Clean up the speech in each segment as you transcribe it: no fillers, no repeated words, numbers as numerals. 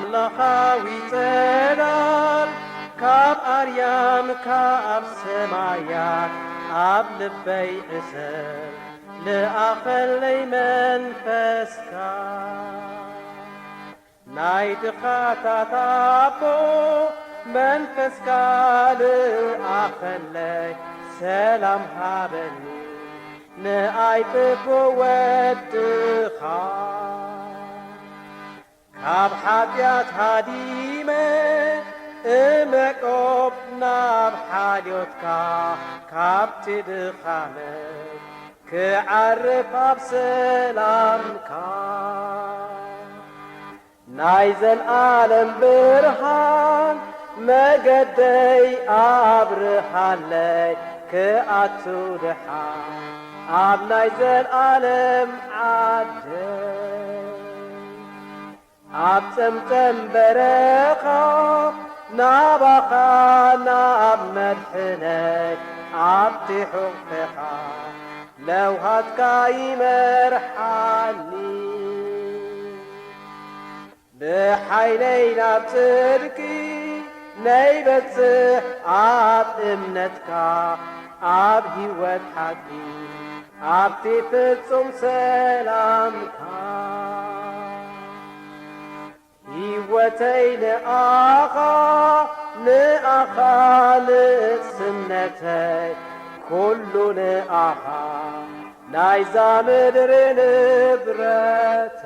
ኣምላኻዊ ጸላል ካብ ኣርያም ካብ ሰማያት ኣብ ልበይ እሰር ልኣኸለይ መንፈስካ ናይ ድኻታት ኣቦ መንፈስካ ልኣኸለይ ሰላም ሃበኒ ንኣይጥቦ ወድኻ ካብ ሓጢኣት ሃዲመ እመቆብ ናብ ሓልዮትካ ካብቲ ድኻመ ክዓርፍ ኣብ ሰላምካ ናይ ዘለዓለም ብርሃን መገደይ ኣብርሃለይ ክኣቱ ድሓን ኣብ ናይ ዘለዓለም ዓደይ ኣብ ጸምጸም በረኻ ናባኻ ናብ መድሕነይ ኣብቲ ሕቑፍኻ ለውሃትካ ይመርሓኒ ብሓይለይ ናብ ጽድቂ ነይበጽሕ ኣብ እምነትካ ኣብ ሕይወት ሓቂ ኣብቲ ፍጹም ሰላምካ ሕይወተይ ንኣኻ ንእስነተይ ኩሉ ንኣኻ ናይዛ ምድሪ ንብረተይ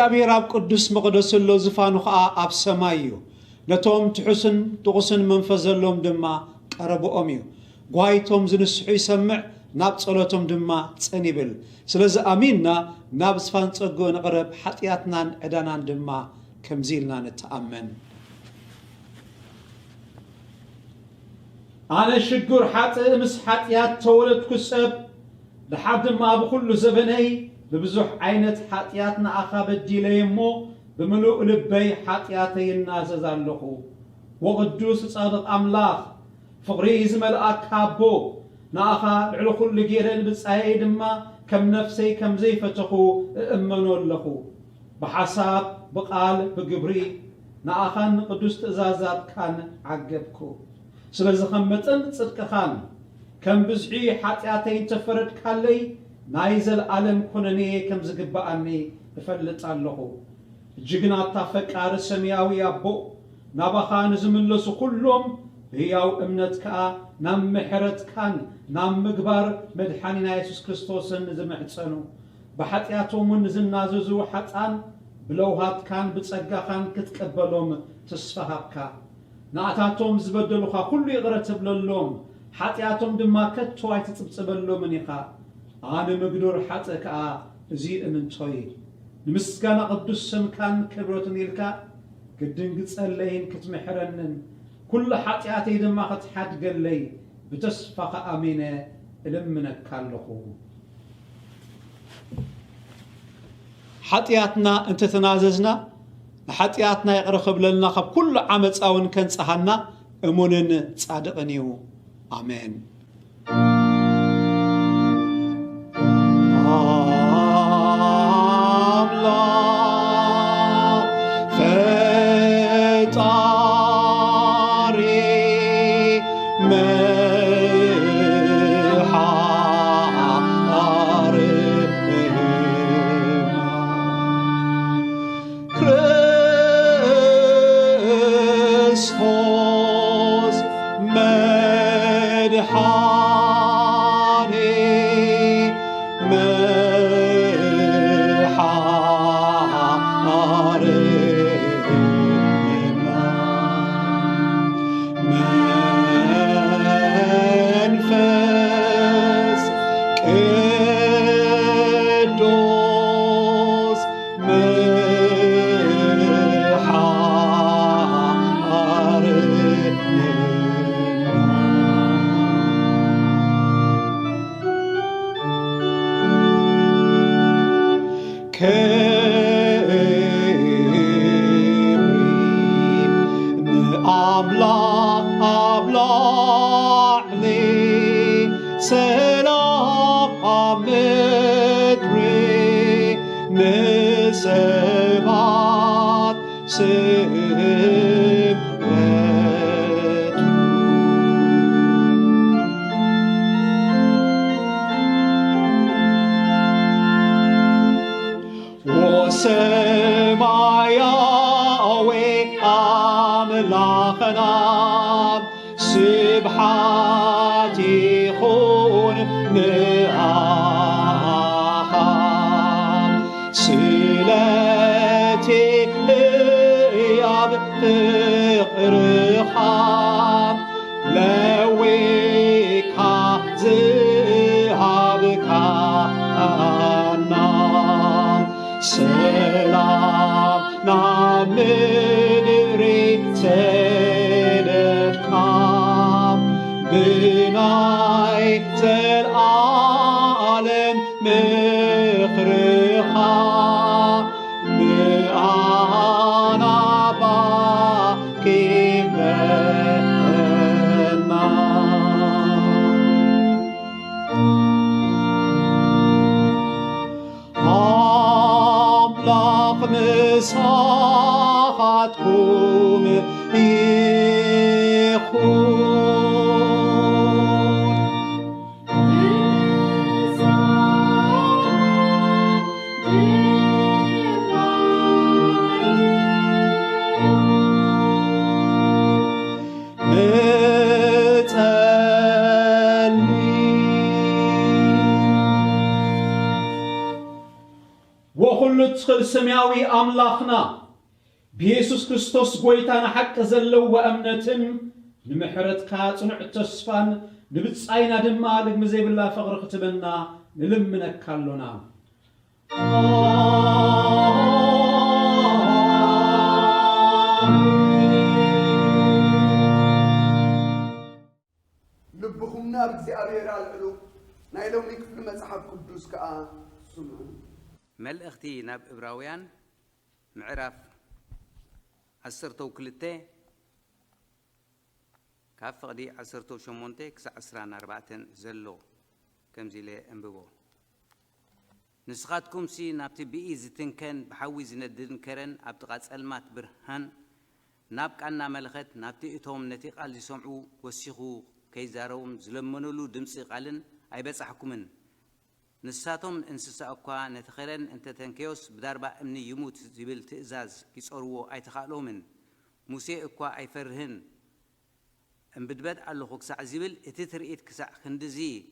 እግዚአብሔር ኣብ ቅዱስ መቕደስ ዘሎ ዝፋኑ ከዓ ኣብ ሰማይ እዩ ነቶም ትሑስን ጥቑስን መንፈስ ዘሎም ድማ ቀረብኦም እዩ ጓይቶም ዝንስሑ ይሰምዕ ናብ ጸሎቶም ድማ ጸን ይብል ስለዚ ኣሚንና ናብ ዝፋን ጸጎ ንቕረብ ሓጢኣትናን ዕዳናን ድማ ከምዚ ኢልና ንተኣመን ኣነ ሽጉር ሓጥእ ምስ ሓጢኣት ተወለድኩ ሰብ ድሓር ድማ ብኩሉ ዘበነይ ببزح عينت حاتياتنا أخابت ديليمو بملوء لبي حاتياتي الناس زالخو وقدوس صادق أملاخ فقريز ملأك هابو ناخا العلو كل جيرين بتسعيد ما كم نفسي كم زي فتخو امنو لخو بحساب بقال بقبري ناخا قدوس تزازات كان عقبكو سلازي خمتن صدق خان كم بزحي حاتياتي تفرد كالي نايزل عالم كونني كم زقبأني بفلت علىه الجقنا تفكار السمياوي أبو نبخان زملسو كلهم هياو امنتك نام محرت كان نام مقبار مدحانينا يسوس كريستوس نزمحتسنو بحطياتهم نزناززو حطان بلوهات كان بتصقا خان كتقبلهم تسفهبكا نعتاتهم زبدلوخا كل يغرت بللهم حطياتهم دما كتو يتصبصبلو منيخا أنا مقدور حتى كا زي من توي نمسكنا قدوس سمكان كبرت نيلكا قدن قصلين كتمحرنن كل حطياتي دما خت حد قال لي بتصفق امينه لمنك كالخو حطياتنا انت تناززنا حطياتنا يقرخب لنا خب كل عمص اون كنصحنا امونن صادقنيو امين Christos medha ላዕሊ ሰላም ኣብ ምድሪ ንሰባት ስምረቱ ወሰማያዊ ኣምላኽና ስብሓት ይኹን ንኣኻ ስለቲ ሕያብ ፍቕርኻ ለዊካ ዝሃብካና ሰላም ናብ ምድሪ ሰደድካ ብናይ ዘለዓለም ምኽርኻ ንኣና ባኪመና አምላኽ ምሳኻትኩም وكل تخل سماوي أملاخنا بيسوس كريستوس قويتانا حق زلو وأمنتن نمحرتك صنع التسفان نبتصاينا دمالك مزيب الله فقر ختبنا نلمنا كالونا لبخم نار زيارير العلو نايلو نكفل مصحف قدوس كا سمع ملأختي ناب إبراويان معرف عسرتو كلتة كافق دي عسرتو شمونتي كسا عسران 4 زلو كم زيلي انببو نسخاتكم سي نابتي بإيز تنكن بحوي زنددن كرن ابتقات ألمات برهان نابك أنا ملخت نابتي إتهم نتيق اللي سمعوا وسيخو كيزاروم زلمنولو دمسي قالن أي بس أحكمن نساتهم انسسا أقوى نتخيرن انت تنكيوس بداربا امني يموت زبل تئزاز كيسأروو اي تخالومن موسى أقوى اي فرهن ام بدبد اللوخو كسع زبل اتترئيت كسع خندزي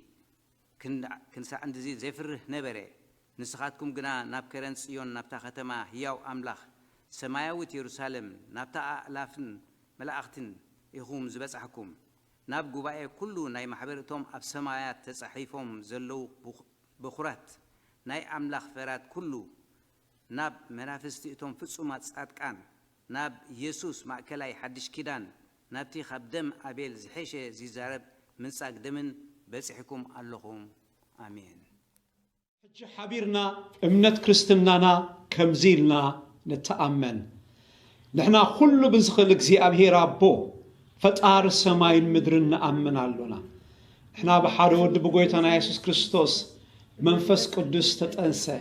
كنسع عندزي زي فره نبري نسخاتكم قنا ناب كرن سيون نابتا ختما هياو أملاخ سماياوت يروسالم نابتا ألافن ملاأختن يخوم زبس حكوم ناب قبائي كلو ناي محبرتهم اب سمايات تصحيفهم زلو بخرات ناي أملاخ فرات كله ناب منافستيتهم فصومات صادقان ناب يسوس ماكلاي حدش كيدان نابتي خبدم أبيل زحيشة زيزارب من صاقدمن بسحكم اللهم آمين حج حبيرنا امنت كريستنانا كمزيلنا نتأمن نحنا كله بنزخلق زي أبهي رابو فتار السماء المدرن نأمن علونا نحنا بحارود بقويتنا يسوس كريستوس منفس قدس تتأنسى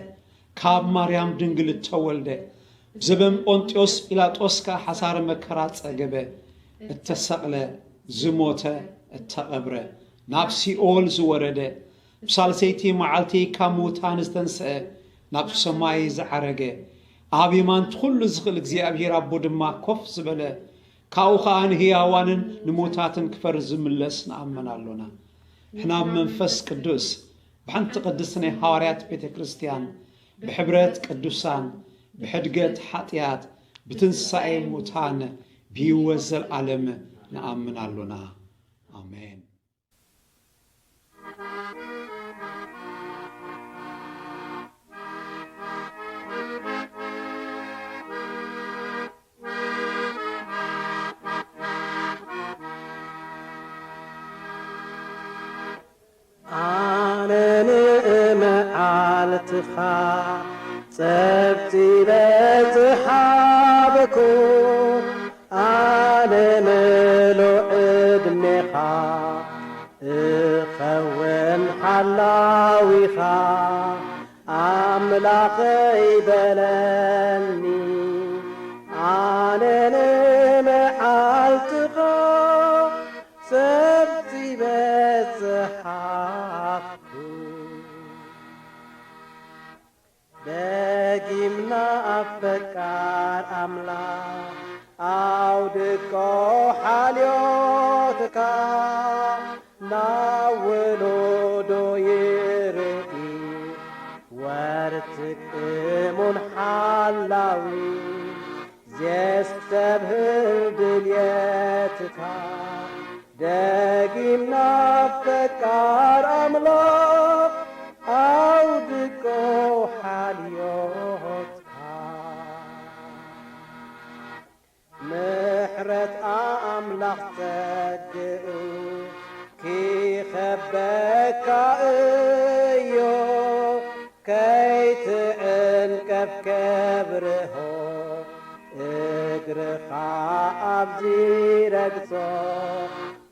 كاب مريم دنجل التولدة زبم أنتيوس بيلاطوس كا حصار مكرات أجبه التسقلة زموته التقبره نفسي أول زورده بسالسيتي معلتي كموتان استنسى نفس سماي زعرجه أبي من تخل زخلق زي أبي ربو دما كف زبله كاوخان هياوانن نموتاتن كفر زملس نأمن علونا إحنا منفس قدس بحنت قدسني حواريات بيت كريستيان بحبرات قدسان بحدقات حطيات بتنسعي موتان بيوزل عالم نأمن علونا آمين معالتخا سبتي بزحابكم أنا ملو عدمخا እኸውን ሓላዊኻ ኣምላኸይ በለኒ ኣነ ንመዓልትኻ ሰብቲ በጽሓፍኩ ደጊምና ኣፈቃር ኣምላኽ ኣውድቆ ሓልዮትካ ናውሎዶ ይርኢ ወርትቅሙን ሓላዊ ዘስተብህል ድልየትካ ደጊምና ኣፈቃር ኣምላኽ ኣውድቆ ሓልዮትካ ምሕረት ኣምላኽ ጸግኡ ኪኸበካ እዮ ከይትዕንቀፍ ከብርሆ እግርኻ ኣብዚ ረግጾ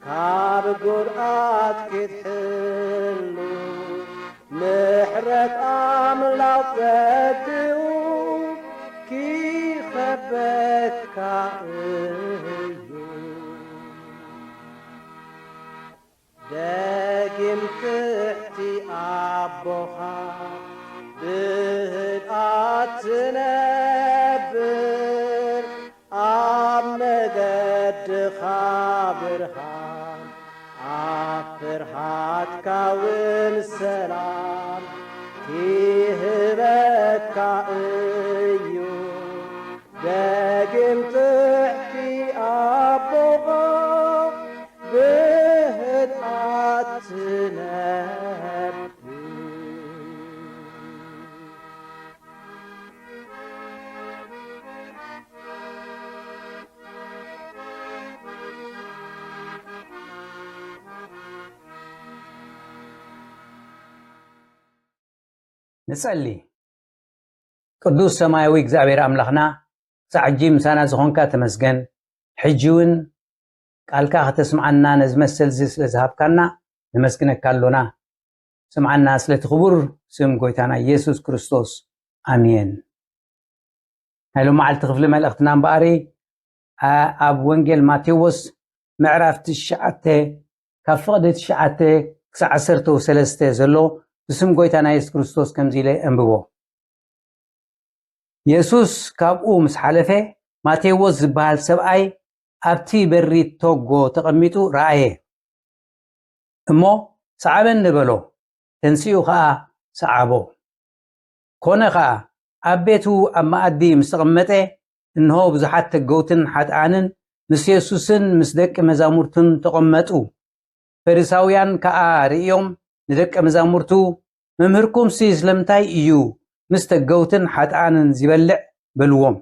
ካብ ጉድኣት ክትሕሉ ምሕረት ኣምላኽ ጸግኡ ኪኸበካ እዩ ደጊም ትሕቲ ኣቦኻ ብህድኣት ትነብር ኣብ መገድኻ ብርሃን ኣብ ፍርሃትካ ውን ሰላም ኪህበካ እዩ ደጊም ትሕቲ ኣቦኻ ብህድኣት ትነብር ንጸሊ ቅዱስ ሰማያዊ እግዚአብሔር ኣምላኽና ጻዕጂ ምሳና ዝኾንካ ተመስገን ሕጂውን ቃልካ ከተስምዓና ነዝመሰል ስለ ዝሃብካና ንመስግነካ ኣሎና ስምዓና ስለቲ ክቡር ስም ጎይታና ኢየሱስ ክርስቶስ ኣሜን ናይሎ መዓልቲ ክፍሊ መልእኽትና እምበኣሪ ኣብ ወንጌል ማቴዎስ ምዕራፍ 9 ካብ ፍቕዲ 9 ክሳብ 13 ዘሎ ብስም ጎይታና ኢየሱስ ክርስቶስ ከምዚ ኢለ አንብቦ ኢየሱስ ካብኡ ምስ ሓለፈ ማቴዎስ ዝበሃል ሰብኣይ ኣብቲ በሪ ቶጎ ተቐሚጡ ረኣየ እሞ ሰዓበን ንበሎ ተንሲኡ ከዓ ሰዓቦ ኮነ ከዓ ኣብ ቤቱ ኣብ ማኣዲ ምስ ተቐመጠ እንሆ ብዙሓት ተገውትን ሓጥኣንን ምስ ኢየሱስን ምስ ደቂ መዛሙርቱን ተቐመጡ ፈሪሳውያን ከዓ ርእዮም ንደቂ መዛሙርቱ መምህርኩምሲ ስለምንታይ እዩ ምስ ተገውትን ሓጥኣንን ዝበልዕ በልዎም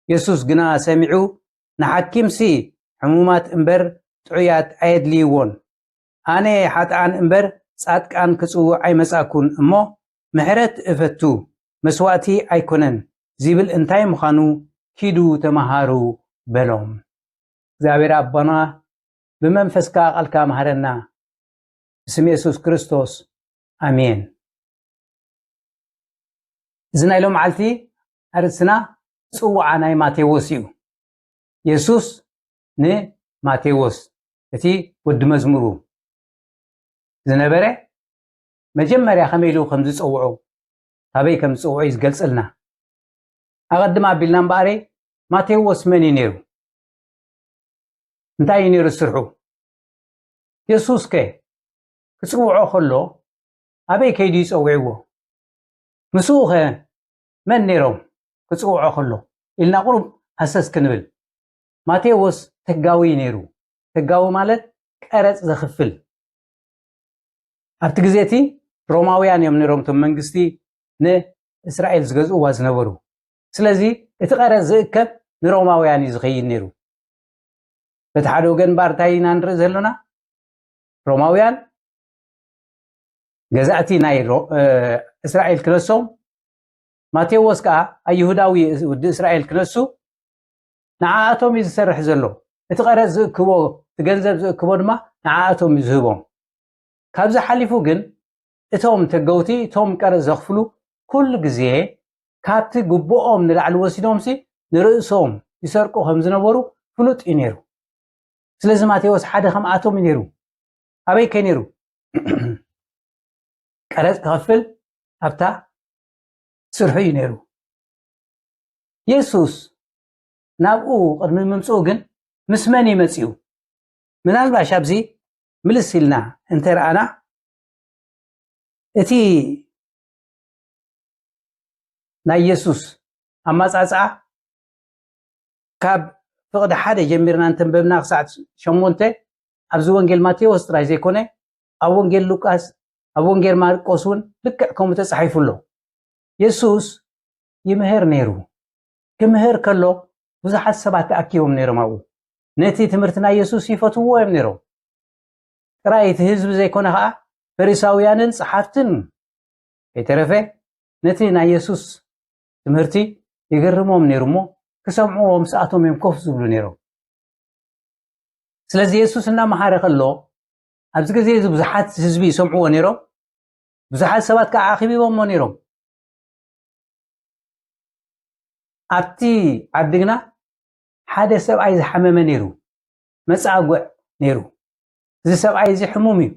ኢየሱስ ግና ሰሚዑ ንሓኪምሲ ሕሙማት እምበር ጥዑያት ኣየድልይዎን ኣነ ሓጥኣን እምበር ጻድቃን ክጽውዕ ኣይመጻኩን እሞ ምሕረት እፈቱ መስዋእቲ ኣይኮነን ዝብል እንታይ ምዃኑ ኪዱ ተማሃሩ በሎም እግዚአብሔር ኣባና ብመንፈስካ ቃልካ መሃረና ብስም ኢየሱስ ክርስቶስ ኣሜን እዚ ናይሎም መዓልቲ ኣርእስትና ጽዋዓ ናይ ማቴዎስ እዩ ኢየሱስ ንማቴዎስ እቲ ወዲ መዝሙሩ ዝነበረ መጀመርያ ከመይ ኢሉ ከም ዝጸውዖ ታበይ ከም ዝጸውዖ ይዝገልጽልና ኣቐድማ ኣቢልና እምበኣሪ ማቴዎስ መን እዩ ነይሩ እንታይ እዩ ነይሩ ስርሑ ኢየሱስ ከ ክጽውዖ ከሎ ኣበይ ከይዱ ይጸውዕዎ ምስኡ ኸ መን ነይሮም ክጽውዖ ከሎ ኢልና ቁሩብ ሃሰስ ክንብል ማቴዎስ ተጋዊ ነይሩ ተጋዊ ማለት ቀረጽ ዘኽፍል ኣብቲ ግዜቲ ሮማውያን እዮም ነይሮም ቶም መንግስቲ ንእስራኤል ዝገዝእዋ ዝነበሩ ስለዚ እቲ ቀረጽ ዝእከብ ንሮማውያን እዩ ዝኸይድ ነይሩ በቲ ሓደ ወገን ባርታይ ኢና ንርኢ ዘለና ሮማውያን ገዛእቲ ናይ እስራኤል ክነሶም ማቴዎስ ከዓ ኣይሁዳዊ ወዲ እስራኤል ክነሱ ንዓኣቶም እዩ ዝሰርሕ ዘሎ እቲ ቀረጽ ዝእክቦ እቲ ገንዘብ ዝእክቦ ድማ ንዓኣቶም እዩ ዝህቦም ካብዚ ሓሊፉ ግን እቶም ተገውቲ እቶም ቀረፅ ዘኽፍሉ ኩሉ ግዜ ካብቲ ግቦኦም ንላዕሊ ወሲዶምሲ ንርእሶም ይሰርቁ ከም ዝነበሩ ፍሉጥ እዩ ነይሩ። ስለዚ ማቴዎስ ሓደ ከምኣቶም እዩ ነይሩ። ኣበይ ከይ ነይሩ? ቀረፅ ክኸፍል ኣብታ ስርሑ እዩ ነይሩ። ኢየሱስ ናብኡ ቅድሚ ምምፅኡ ግን ምስ መን ይመፅኡ? ምናልባሽ ኣብዚ ምልስ ኢልና እንተረኣና እቲ ናይ ኢየሱስ ኣማፃፅዓ ካብ ፍቕዲ ሓደ ጀሚርና እንተንበብና ክሳዕ 8 ኣብዚ ወንጌል ማቴዎስ ጥራይ ዘይኮነ ኣብ ወንጌል ሉቃስ ኣብ ወንጌል ማርቆስ እውን ልክዕ ከምኡ ተፃሒፉ ኣሎ። ኢየሱስ ይምህር ነይሩ። ክምህር ከሎ ብዙሓት ሰባት ተኣኪቦም ነይሮም ኣብኡ። ነቲ ትምህርቲ ናይ ኢየሱስ ይፈትውዎ እዮም ነይሮም። ጥራይ እቲ ህዝቢ ዘይኮነ ከዓ ፈሪሳውያንን ጸሓፍትን የተረፈ ነቲ ናይ ኢየሱስ ትምህርቲ ይገርሞም ነይሩ እሞ ክሰምዕዎ ምስኣቶም እዮም ኮፍ ዝብሉ ነይሮም። ስለዚ ኢየሱስ እናመሃረ ከሎ ኣብዚ ግዜ እዚ ብዙሓት ህዝቢ ይሰምዕዎ ነይሮም። ብዙሓት ሰባት ከዓ ኣኺቢቦሞ ነይሮም። ኣብቲ ዓድግና ሓደ ሰብኣይ ዝሓመመ ነይሩ፣ መፃጉዕ ነይሩ። እዚ ሰብኣይ እዚ ሕሙም እዩ፣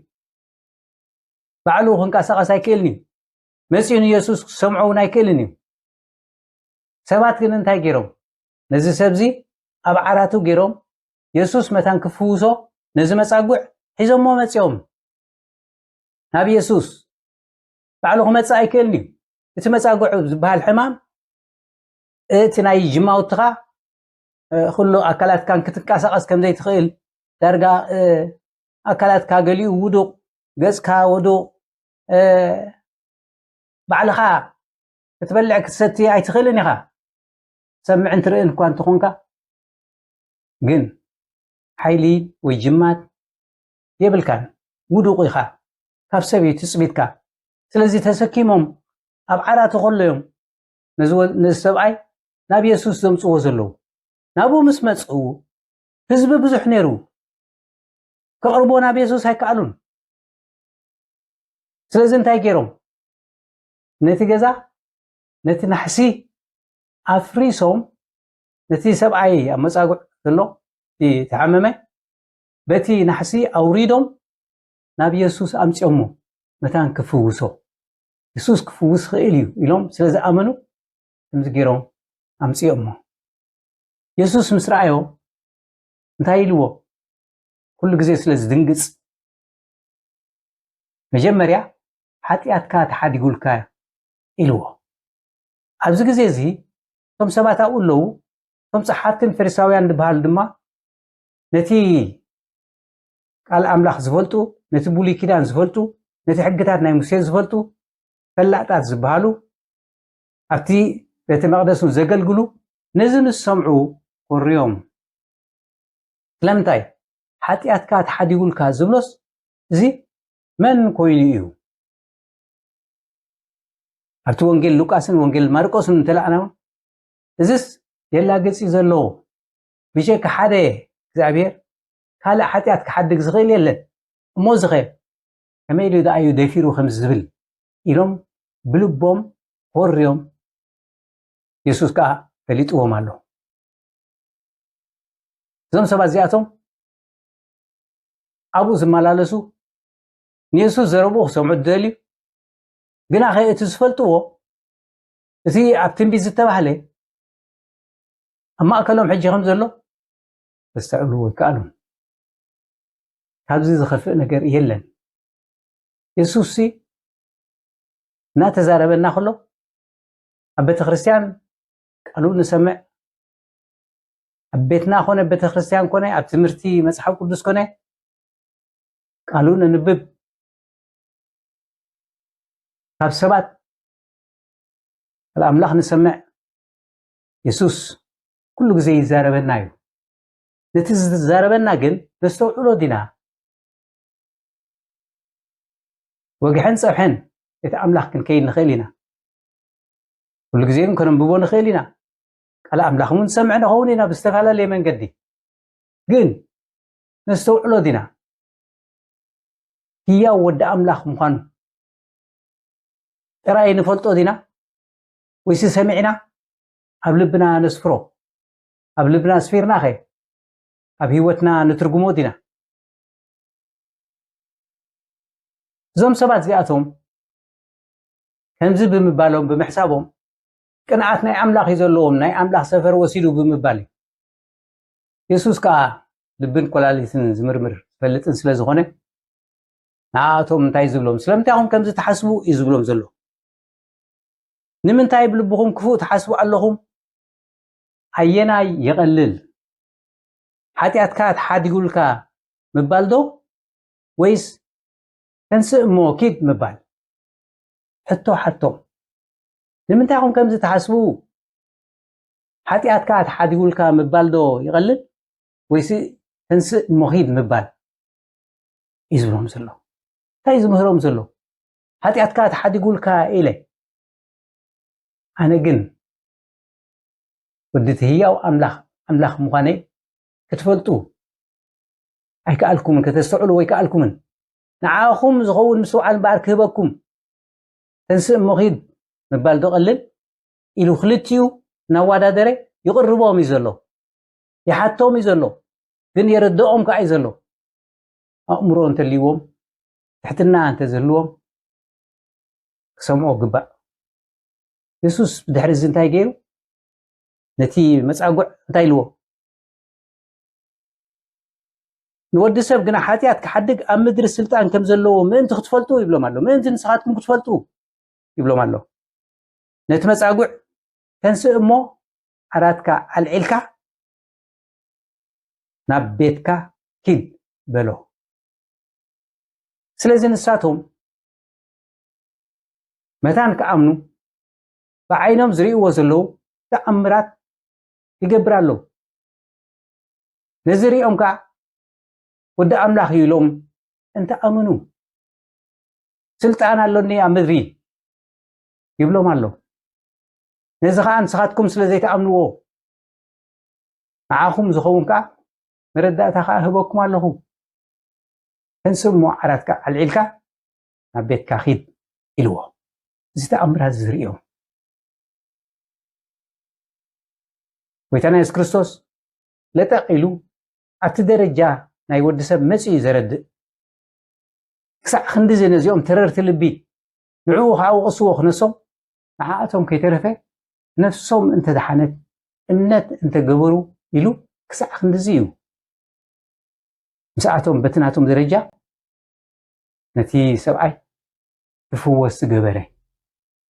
ባዕሉ ክንቀሳቐስ ኣይክእልን እዩ። መፂኡ ንኢየሱስ ክሰምዖ እውን ኣይክእልን እዩ። ሰባት ግን እንታይ ገይሮም? ነዚ ሰብዚ ኣብ ዓራቱ ገይሮም ኢየሱስ መታን ክፍውሶ ነዚ መፃጉዕ ሒዞሞ መፂኦም ናብ ኢየሱስ። ባዕሉ ክመፅእ ኣይክእልን እዩ። እቲ መፃጉዕ ዝበሃል ሕማም እቲ ናይ ጅማውትኻ ኩሉ ኣካላትካ ክትንቀሳቐስ ከም ዘይትኽእል ዳርጋ ኣካላትካ ገሊኡ ውዱቕ፣ ገፅካ ውዱቕ፣ ባዕልኻ ክትበልዕ ክትሰቲ ኣይትኽእልን ኢኻ። ሰምዕን ትርእን እኳ እንትኾንካ ግን ሓይሊ ወይ ጅማት የብልካን፣ ውዱቕ ኢኻ፣ ካብ ሰብ እዩ ትፅቢትካ። ስለዚ ተሰኪሞም ኣብ ዓራቱ ከሎ እዮም ነዚ ሰብኣይ ናብ ኢየሱስ ዘምፅዎ ዘለዉ። ናብኡ ምስ መፅኡ ህዝቢ ብዙሕ ነይሩ፣ ክቕርቦ ናብ ኢየሱስ ኣይከኣሉን። ስለዚ እንታይ ገይሮም? ነቲ ገዛ ነቲ ናሕሲ ኣፍሪሶም ነቲ ሰብኣይ ኣብ መፃጉዕ ዘሎ ተሓመመ በቲ ናሕሲ ኣውሪዶም ናብ ኢየሱስ ኣምፂኦሞ መታን ክፍውሶ ኢየሱስ ክፍውስ ክእል እዩ ኢሎም ስለዝኣመኑ ከምዚ ገይሮም ኣምፂኦሞ። ኢየሱስ ምስ ረኣዮ እንታይ ኢልዎ? ኩሉ ግዜ ስለ ዝድንግፅ መጀመርያ ሓጢኣትካ ተሓዲጉልካ ኢልዎ። ኣብዚ ግዜ እዚ እቶም ሰባት ኣብኡ ኣለዉ። እቶም ጸሓፍትን ፈሪሳውያን ዝበሃሉ ድማ ነቲ ቃል ኣምላኽ ዝፈልጡ፣ ነቲ ብሉይ ኪዳን ዝፈልጡ፣ ነቲ ሕግታት ናይ ሙሴ ዝፈልጡ ፈላጣት ዝበሃሉ ኣብቲ ቤተ መቕደስ ዘገልግሉ ነዚ ምስ ሰምዑ ኮርዮም። ስለምንታይ ሓጢኣትካ ተሓዲጉልካ ዝብሎስ እዚ መን ኮይኑ እዩ? ኣብቲ ወንጌል ሉቃስን ወንጌል ማርቆስን እንተለኣና እዚስ የላገፅ ዘለዎ ብሸካ ሓደ እግዚኣብሔር ካልእ ሓጢኣት ክሓድግ ዝኽእል የለን እሞ ዝኸ ከመይ ኢሉ ደኣ እዩ ደፊሩ ከም ዝብል ኢሎም ብልቦም ኮርዮም። ኢየሱስ ከዓ ፈሊጥዎም ኣሎ። እዞም ሰባት እዚኣቶም ኣብኡ ዝመላለሱ ንኢየሱስ ዘረብኡ ክሰምዑ ዝደልዩ ግና ኸ እቲ ዝፈልጥዎ እቲ ኣብ ትንቢት ዝተባህለ ኣብ ማእከሎም ሕጂ ከም ዘሎ ተስተውዕልዎ ይከኣሉን። ካብዚ ዝኸፍእ ነገር የለን። ኢየሱስ እናተዛረበና ከሎ ኣብ ቤተ ክርስቲያን ቃሉ ንሰምዕ፣ ኣብ ቤትና ኮነ ቤተ ክርስቲያን ኮነ ኣብ ትምህርቲ መጽሓፍ ቅዱስ ኮነ ቃሉ ንንብብ፣ ካብ ሰባት ኣምላኽ ንሰምዕ። ኢየሱስ ኩሉ ግዜ ይዛረበና እዩ። ነቲ ዝዛረበና ግን ነስተውዕሎ ዲና? ወግሕን ፀብሐን እቲ ኣምላኽ ክንከይድ ንኽእል ኢና። ኩሉ ግዜ ግን ከነንብቦ ንኽእል ኢና። ቃል ኣምላኽ እውን ሰምዕ ንኸውን ኢና ብዝተፈላለየ መንገዲ። ግን ነስተውዕሎ ዲና? ህያው ወዲ ኣምላኽ ምዃኑ ጥራይ ንፈልጦ ዲና ወይስ ሰሚዕና ኣብ ልብና ነስፍሮ ኣብ ልብና ስፊርና ኸ ኣብ ህይወትና ንትርጉሞ ዲና እዞም ሰባት እዚኣቶም ከምዚ ብምባሎም ብምሕሳቦም ቅንዓት ናይ ኣምላኽ እዩ ዘለዎም ናይ ኣምላኽ ሰፈር ወሲዱ ብምባል ኢየሱስ ከዓ ልብን ቆላሊትን ዝምርምር ዝፈልጥን ስለ ዝኾነ ንኣቶም እንታይ ዝብሎም ስለምንታይ ኢኹም ከምዚ ተሓስቡ እዩ ዝብሎም ዘሎ ንምንታይ ብልብኹም ክፉእ ተሓስቡ ኣለኹም ኣየናይ ይቐልል ሓጢኣትካ ተሓዲጉልካ ምባል ዶ ወይስ ተንስእ እሞ ኪድ ምባል ሕቶ ንምንታይ ኢኹም ከምዚ ተሓስቡ ሓጢኣትካ ተሓዲጉልካ ምባል ዶ ይቐልል ወይስ ተንስእ እሞ ኪድ ምባል እዩ ዝብሎም ዘሎ እንታይ ዝምህሮም ዘሎ ሓጢኣትካ ተሓዲጉልካ ኢለ ኣነ ግን ወዲ ህያው ኣምላኽ ምዃነይ ክትፈልጡ ኣይከኣልኩምን ከተስተውዕሉ ወይ ከኣልኩምን ንዓኹም ዝኸውን ምስ በዓል እምበር ክህበኩም ተንስእ እሞ ኺድ ምባል ዶ ቀልል ኢሉ ክልቲኡ እናወዳደረ ይቕርቦም እዩ ዘሎ ይሓቶም እዩ ዘሎ ግን የረድኦም ከዓ እዩ ዘሎ ኣእምሮ እንተልይዎም ትሕትና እንተዘልዎም ክሰምዖ ግባእ ኢየሱስ ብድሕሪ እዚ እንታይ ገይሩ ነቲ መጻጉዕ እንታይ ኢልዎ ንወዲ ሰብ ግና ሓጢኣት ክሓድግ ኣብ ምድሪ ስልጣን ከም ዘለዎ ምእንቲ ክትፈልጡ ይብሎም ኣሎ ምእንቲ ንስኻትኩም ክትፈልጡ ይብሎም ኣሎ ነቲ መጻጉዕ ተንስእ እሞ ዓራትካ ኣልዒልካ ናብ ቤትካ ኪድ በሎ ስለዚ ንሳቶም መታን ከኣምኑ ብዓይኖም ዝርእይዎ ዘለዉ ተኣምራት ይገብር ኣሎ ነዚ ሪኦም ከዓ ወዲ ኣምላኽ እዩ ኢሎም እንተኣምኑ ስልጣን ኣሎኒ ኣብ ምድሪ ይብሎም ኣሎ ነዚ ከዓ ንስኻትኩም ስለ ዘይተኣምንዎ ንዓኹም ዝኸውን ከዓ መረዳእታ ከዓ ህበኩም ኣለኹ ተንስእ እሞ ዓራትካ ኣልዒልካ ናብ ቤትካ ኺድ ኢልዎ እዚ ተኣምራት ዝርኦም ጎይታና ኢየሱስ ክርስቶስ ለጠቕ ኢሉ ኣብቲ ደረጃ ናይ ወዲ ሰብ መፅኡ ዘረድእ ክሳዕ ክንዲዚ ነዚኦም ተረርቲ ልቢ ንዕኡ ከዓ ውቕስዎ ክነሶም ንዓኣቶም ከይተረፈ ነፍሶም እንተድሓነት እምነት እንተገበሩ ኢሉ ክሳዕ ክንዲዚ እዩ ምስኣቶም በቲ ናቶም ደረጃ ነቲ ሰብኣይ ክፍወስ ዝገበረ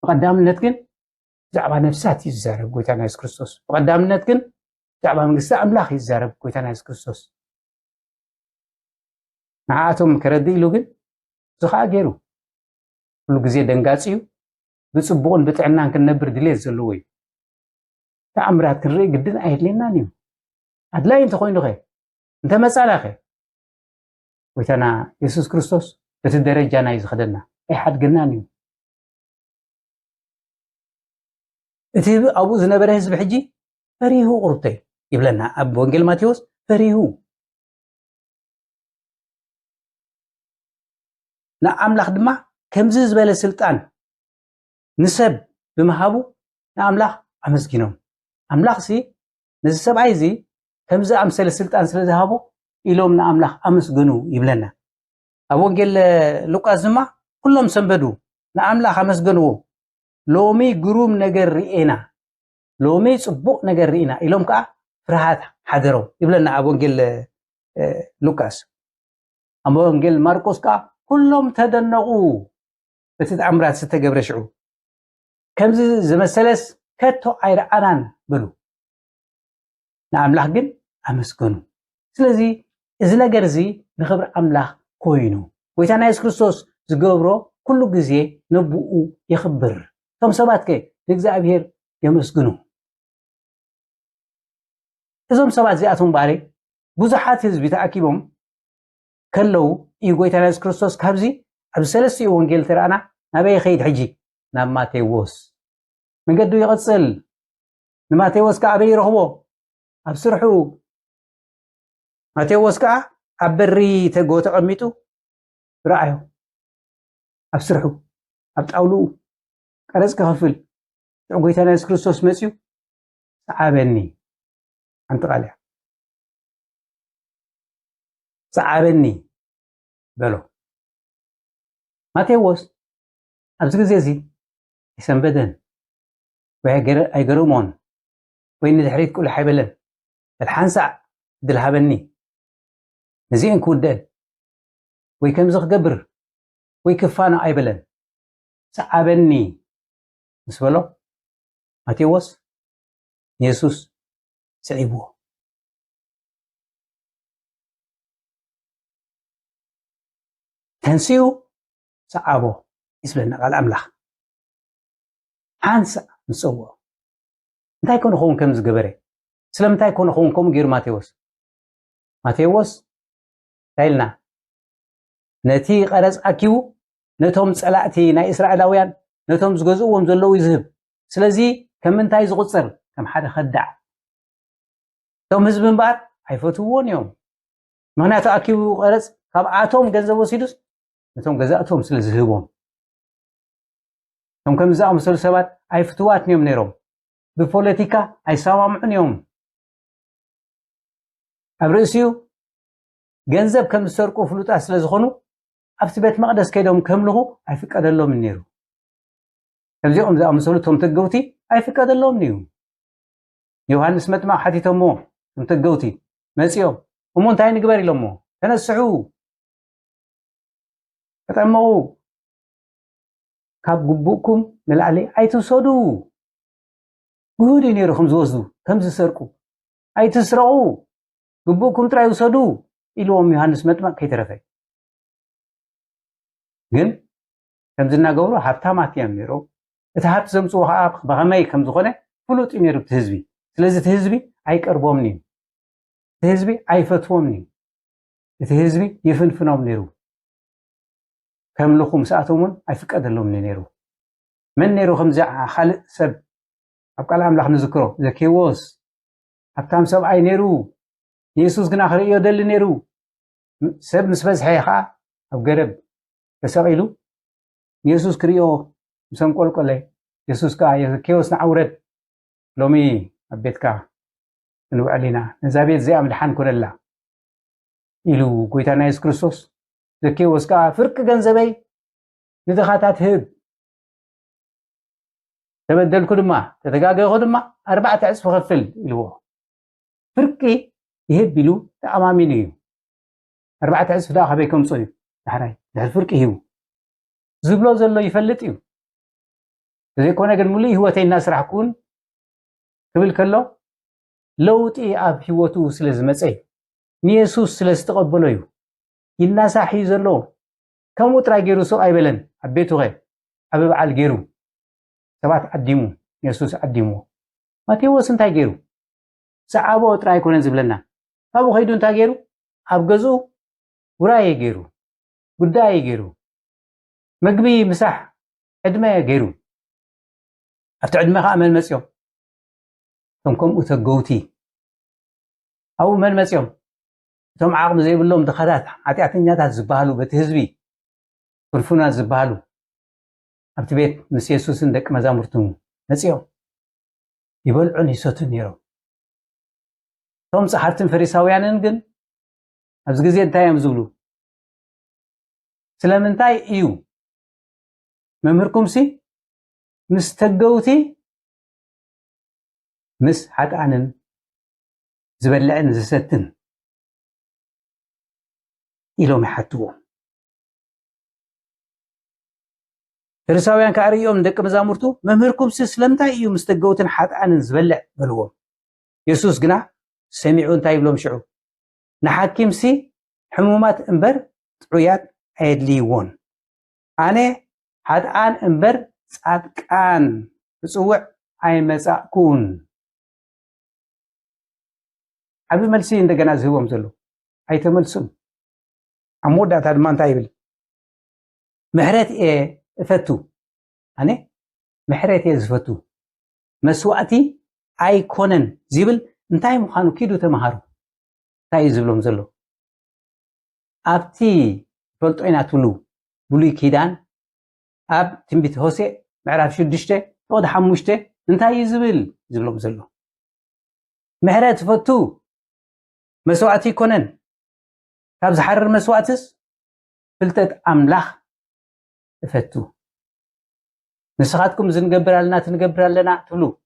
ብቐዳምነት ግን ብዛዕባ ነፍሳት እዩ ዝዛረብ ጎይታና ኢየሱስ ክርስቶስ ብቐዳምነት ግን ብዛዕባ መንግስቲ ኣምላኽ እዩ ዝዛረብ ጎይታና ኢየሱስ ክርስቶስ ንዓኣቶም ከረዲ ኢሉ ግን እዚ ከዓ ገይሩ ኩሉ ግዜ ደንጋፂ እዩ ብፅቡቕን ብጥዕናን ክንነብር ድሌት ዘለዎ እዩ ተኣምራት ክንርኢ ግድን ኣየድልየናን እዩ ኣድላይ እንተኮይኑ ኸ እንተመፃና ኸ ጎይታና ኢየሱስ ክርስቶስ በቲ ደረጃ ናይ ዝኸደና ኣይሓድገናን እዩ እቲ ኣብኡ ዝነበረ ህዝቢ ሕጂ ፈሪሁ ቁርብተይ ይብለና ኣብ ወንጌል ማቴዎስ ፈሪሁ ንኣምላኽ ድማ ከምዚ ዝበለ ስልጣን ንሰብ ብምሃቡ ንኣምላኽ ኣመስጊኖም ኣምላኽ ሲ ነዚ ሰብኣይ እዚ ከምዚ ኣምሰለ ስልጣን ስለ ዝሃቦ ኢሎም ንኣምላኽ ኣመስግኑ ይብለና ኣብ ወንጌል ሉቃስ ድማ ኩሎም ሰንበዱ ንኣምላኽ ኣመስገንዎ ሎሚ ግሩም ነገር ርኢና ሎሚ ጽቡቕ ነገር ርኢና ኢሎም ከዓ ፍርሃት ሓደሮም ይብለና ኣብ ወንጌል ሉቃስ ኣብ ወንጌል ማርቆስ ከዓ ኩሎም ተደነቑ በቲ ተኣምራት ዝተገብረ ሽዑ ከምዚ ዝመሰለስ ከቶ ኣይረኣናን በሉ ንኣምላኽ ግን ኣመስገኑ ስለዚ እዚ ነገር እዚ ንኽብሪ ኣምላኽ ኮይኑ ጎይታና ኢየሱስ ክርስቶስ ዝገብሮ ኩሉ ግዜ ነብኡ ይኽብር እቶም ሰባት ከ ንእግዚኣብሔር የመስግኑ እዞም ሰባት እዚኣቶም ባሬ ብዙሓት ህዝቢ ተኣኪቦም ከለው እዩ ጎይታና ኢየሱስ ክርስቶስ ካብዚ ኣብ ሰለስቲኡ ወንጌል ተረኣና ናበይ ኸይድ ሕጂ ናብ ማቴዎስ መንገዱ ይቕፅል ንማቴዎስ ከዓ ኣበይ ይረኽቦ ኣብ ስርሑ ማቴዎስ ከዓ ኣብ በሪ ተጎ ተቐሚጡ برأيه أبسرحه أبتعولو قرص كخفل عقويتنا يسوع كريستوس مسيو صعبني أنت قالع صعبني بلو ماتيوس أبزق زيزي يسنبدن ويقرمون وين دحريت كل حيبلن الحنسع دلهبني نزين كودل ويكم زخ قبر ويكفانا أيبلن صعبني مسبلو ماتيوس يسوس سعيبوه تنسيو صعبو يسبلنا قال أملاح حانسع نسوه انت يكون خون كم زقبري سلام انت يكون خون كم غير ماتيوس تايلنا نتي قرص أكيو نتوم صلاتي نا إسرائيلاويان نتوم زغزوهم زلو يذهب سلازي كم انتاي زغصر كم حدا خدع توم حزبن بار ايفتوون يوم مغنياتو أكيو قرص كاب آتوم ገንዘብ ወሲዱስ ነቶም ገዛእቶም ስለ ዝህቦም ቶም ከም ዝኣመሰሉ ሰባት ኣይፍትዋት እዮም ነይሮም ብፖለቲካ ኣይሰማምዑን እዮም ኣብ ርእሲኡ ገንዘብ ከም ዝሰርቁ ፍሉጣት ስለ ዝኾኑ ኣብቲ ቤት መቅደስ ከይዶም ከምልኹ ኣይፍቀደሎም ነይሩ ከምዚኦም ዝኣመሰሉ ቶም ተገውቲ ኣይፍቀደሎም ነይሩ ዮሃንስ መጥምቅ ሓቲቶሞ ቶም ተገውቲ መፂኦም እሞ እንታይ ንግበር ኢሎሞ ተነስሑ ተጠመቁ ካብ ግቡእኩም ንላዕሊ ኣይትውሰዱ ጉድ ነይሩ ከም ዝወስዱ ከም ዝሰርቁ ኣይትስረቁ ግቡእኩም ጥራይ ውሰዱ ኢልዎም ዮሃንስ መጥምቅ ከይተረፈ ግን ከም ዝናገሩ ሃብታማት እዮም ነይሮም እቲ ሃብቲ ዘምፅዎ ከዓ ብኸመይ ከም ዝኾነ ፍሉጥ ነይሩ እቲ ህዝቢ ስለዚ እቲ ህዝቢ ኣይቀርቦም ነይሩ እቲ ህዝቢ ኣይፈትዎም ነይሩ እቲ ህዝቢ ይፍንፍኖም ነይሩ ከምልኹ ምስኣቶምን ኣይፍቀደሎም ነይሩ من نيرو خمزة خالق سب أبقى لهم لحن ذكره ذكيوس أبتام سب أي نيرو يسوع كنا آخر يودل نيرو سب مسبز حيها أبقرب تسألو يسوع كريو مسام كل كله يسوع كا ذكيوس نعورد لومي أبيت كا إنه علينا نزابيت زي أمل حن كرلا إلو كويتانا يسوع كريستوس ذكيوس كا فرق جنزبي ندخاتات هب تبدلكو دما تتغاغيخو دما 4 عصف خفل إلو فرقي يهب بلو تأمامين يو 4 عصف دا خبيكم صيب دحراي ده الفرق يو زبلو زلو يفلت يو زي كونه قد مولي هوتي الناس راح كون قبل كله لوطي اب هوتو سلازمصي نيسوس سلاستقبلو يو يناسا حيزلو كمو ترا غيرو سو ايبلن ابيتو غي ابي بعل غيرو سبات قديمو يسوس قديمو ماتيوس انتا غيرو صعبو تراي كونن زبلنا ابو خيدو انتا غيرو ابغزو وراي غيرو ጉዳይ ገይሩ መግቢ ምሳሕ ዕድመ ገይሩ ኣብቲ ዕድመ ከዓ መን መፅዮም እቶም ከምኡ ተገውቲ ኣብኡ መን መፅዮም እቶም ዓቕሚ ዘይብሎም ድኻታት ሓጢኣተኛታት ዝበሃሉ በቲ ህዝቢ ፍንፉናት ዝበሃሉ ኣብቲ ቤት ምስ የሱስን ደቂ መዛሙርቱ መፅዮም ይበልዑን ይሰቱን ነይሮም እቶም ጸሓፍትን ፈሪሳውያንን ግን ኣብዚ ግዜ እንታይ እዮም ዝብሉ ስለምንታይ እዩ መምህርኩምሲ ምስ ተገውቲ ምስ ሓጥኣንን ዝበልዕን ዝሰትን ኢሎም ይሓትዎ ፈሪሳውያን ካርዮም ደቂ መዛሙርቱ መምህርኩምሲ ስለምንታይ እዩ ምስ ተገውትን ሓጥኣንን ዝበልዕ በልዎም የሱስ ግና ሰሚዑ እንታይ ይብሎም ሽዑ ንሓኪምሲ ሕሙማት እምበር ጥዑያት ኣይድልይዎን ኣነ ሓጥኣን እምበር ጻድቃን ብፅውዕ ኣይመጻእኩን ዓብ መልሲ እንደገና ዝህቦም ዘሎ ኣይተመልሱም ኣብ መወዳእታ ድማ እንታይ ይብል ምሕረት እየ እፈቱ ኣነ ምሕረት እየ ዝፈቱ መስዋእቲ ኣይኮነን ዝብል እንታይ ምዃኑ ኪዱ ተምሃሩ እንታይ እዩ ዝብሎም ዘሎ ኣብቲ تفلطوينا تلو بلوي كيدان أب تنبيت هوسي معرف شدشته فقد حموشته انتهى يزبل بزلو مهرات فتو مسوعتي كونن كابز حرر مسوعتس فلتت أملاخ فتو نسخاتكم زنقبر لنا تنقبر لنا تلو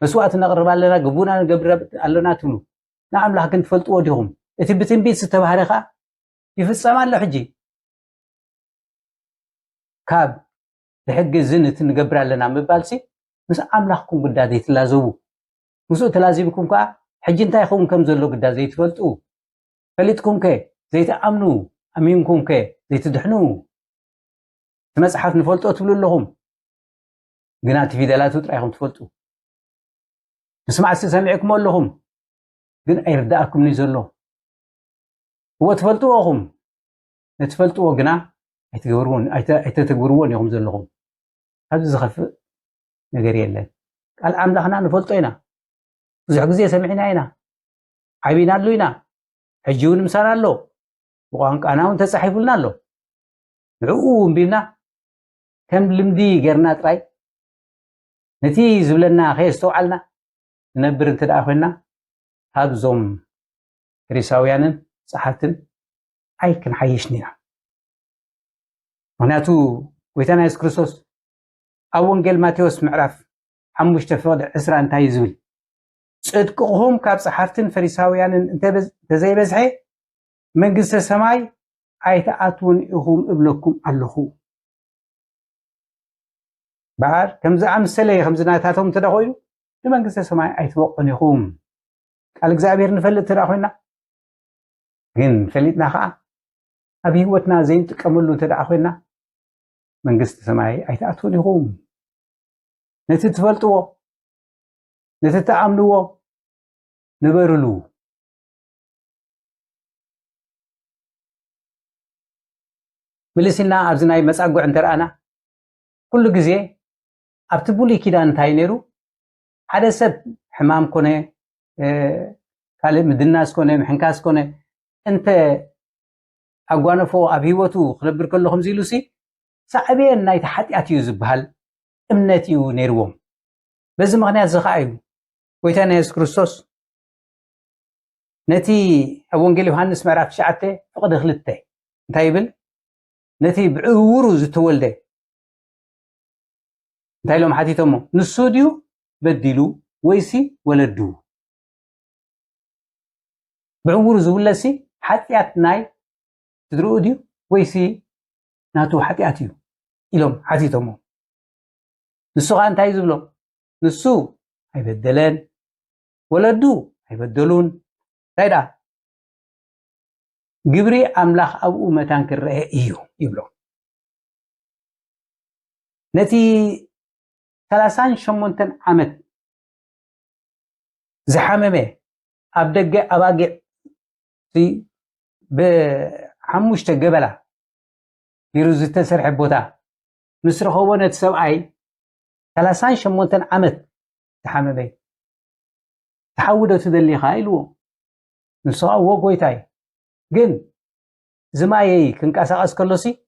مسوعت نقرب لنا قبونا نقبر لنا تلو نعم لها كنت فلت وديهم اتي بتنبيت ستبهارخا يفصم الله حجي كاب لحق زنت نقبر لنا مبالسي مس أملاخكم قدادي تلازبو مسو تلازيبكم كا حجي انتا يخون كم زلو قدا زي تفلتو فلتكم كي زي تأمنو أمينكم كي زي تدحنو تمسحف نفلتو تبلو لهم قنات في دلاتو ترايهم تفلتو نسمع سمعكم لهم قن أيرداءكم نزلو هو تفلتو أهم نتفلتو قنا أيتتقورون يهم زلهم هذا زخف نقري الله قال أملاخنا نفلتو هنا بزح ጊዜ سمعنا هنا عيبنا لنا حجون مسانا له وقانقاناون تصحيفلنا له نعوم بينا كم لمدي غيرنا طراي نتي زبلنا خيستوعلنا ننبر انت داخلنا هابزوم ريساويانن صحاتن اي كن حيشنينا هناتو ويتانا يسوع كريستوس اونجيل ماتيوس معرف حمشت فضع اسرا انتي زبل صدقهم كاب صحافتن فريساويانن انت زي بزحي منجست السماي ايتاتون يهم ابلكم اللهو بعد كم زعم سلي خمزناتاتهم تدخويو لمنجست السماي ايتوقن يهم قال እግዚአብሔር ንፈልጥ ተዳخوينا ግን ፈሊጥና ኸዓ ኣብ ህይወትና ዘይን ጥቀመሉ ተዳخوينا መንግስት ሰማይ አይታቱን ይሁም ነቲ ትፈልጥዎ ነቲ ተኣምንዎ ንበርሉ ملسنا أبزناي مساقو عند رأنا كل جزء أبتبولي كده انتهي نيرو هذا سب حمام كونه كله مدناس كونه محنكاس كونه أنت أقوانا فو أبيوتو خلبر كلهم زيلوسي صعبين نايت حتى أتيوز بهال أمنتيو نيروم بس مغنيات زخايو ويتانا يسوع كريستوس نتي أونجيل يوحنس معرف شعته فقد خلته تايبل نتي بعورو زتولده دايلهم حديثهم نسوديو بدلو ويسي ولدو بعورو زولسي حتيات ناي تدرو ديو ويسي ناتو حتياتيو إلهم حديثهم نسو غان تايزو بلو نسو هيبدلن ولدو هيبدلون تايدا جبري أملاخ أبو متان كرئي إيو يبلو نتي 38 عمت زحممه أبدق أباقع في بحموش تقبلا يروز التسرح بوتا مصر خوانت سبعي 38 عمت زحممه تحودوا تدلي خايلو نسوا وقويتاي جن زمايي كنقاسقس كلوسي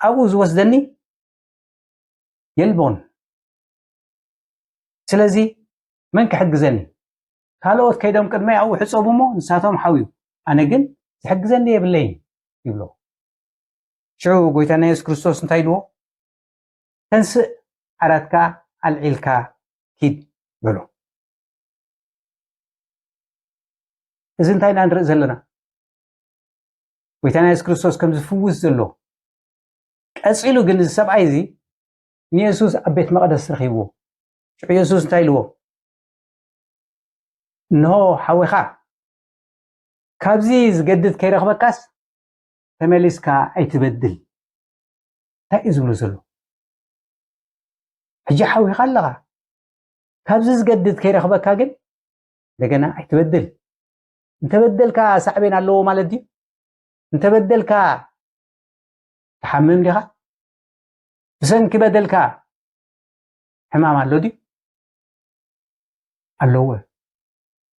أبوز وسدني يلبون سلازي من كحجزني قالوا كيدهم قدمي أو حصوبهم نساتهم حاويو أنا جن تحجزني يبلين يبلو شو قويتنا يسوع كريستوس نتايلو تنس عراتكا العلكا كيد بلو إذن تاين عند رزلنا ويتانا يسوع كريستوس كم زفوز زلو أسئلو جن السبعة زي يسوس أبيت مقدس رخيبو شو يسوس تايلو نو حويخا كابزي زقدد كيرخ بكاس تمليسكا أي تبدل تايزولو زلو حجي حويخا لغا كابزي زقدد كيرخ بكاقن دقنا أي تبدل انت بدلكا سعبين اللو مالدي انت بدلكا تحمم لها بسنك بدلكا حمام اللو دي اللو